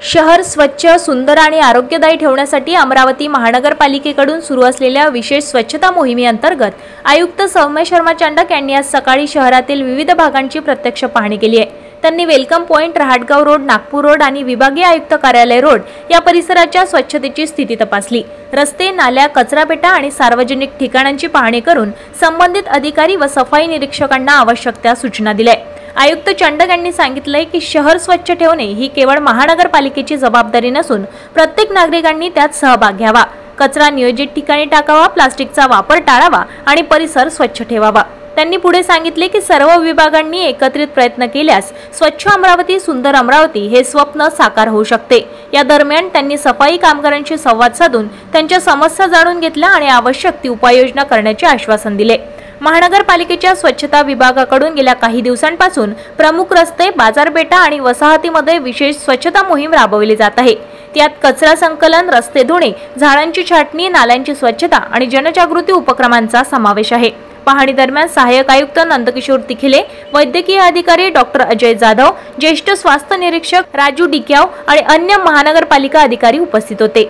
शहर स्वच्छ, सुंदर आणि आरोग्यदायी ठेवण्यासाठी अमरावती महानगरपालिकेकडून सुरू असलेल्या विशेष स्वच्छता मोहिमेअंतर्गत आयुक्त सौम्य शर्मा चांडक यांनी आज सकाळी शहरातील विविध भागांची प्रत्यक्ष पाहणी केली आहे। त्यांनी welcome point, Rahatgaon road, Nagpur road आणि विभागीय आयुक्त कार्यालय रोड या परिसराच्या स्वच्छतेची स्थिती तपासली। रस्ते, नाल्या, कचरापेटा आणि सार्वजनिक ठिकाणांची पाहणी करून संबंधित अधिकारी व सफाई निरीक्षकांना आवश्यक त्या सूचना दिल्या। आयुक्त चांडक यांनी सांगितले की शहर स्वच्छ ठेवणे ही केवळ महानगरपालिकेची जबाबदारी नसून प्रत्येक नागरिकांनी त्यात सहभाग घ्यावा। कचरा नियोजित ठिकाणी टाकावा, प्लास्टिकचा वापर टाळावा आणि परिसर स्वच्छ ठेवावा। त्यांनी पुढे सांगितले की सर्व विभागांनी एकत्रित प्रयत्न केल्यास स्वच्छ अमरावती, सुंदर अमरावती हे स्वप्न साकार होऊ शकते। या दरम्यान त्यांनी सफाई कामगारांशी संवाद साधून त्यांच्या समस्या जाणून घेतल्या आणि आवश्यक ती उपाययोजना करण्याचे आश्वासन दिले। महानगरपालिकेच्या स्वच्छता विभागाकडून गेल्या काही दिवसांपासून प्रमुख रस्ते, बाजारपेठा आणि वसाहतीमध्ये विशेष स्वच्छता मोहीम राबवली जात आहे। त्यात कचरा संकलन, रस्ते धुणे, झाडांची छाटणी, नाल्यांची स्वच्छता आणि जनजागृती उपक्रमांचा समावेश आहे। पाहणी दरम्यान सहाय्यक आयुक्त नंदकिशोर तिखिले, वैद्यकीय अधिकारी डॉक्टर अजय जाधव, ज्येष्ठ स्वास्थ्य निरीक्षक राजू डिक्याव आणि अन्य महानगरपालिका अधिकारी उपस्थित होते।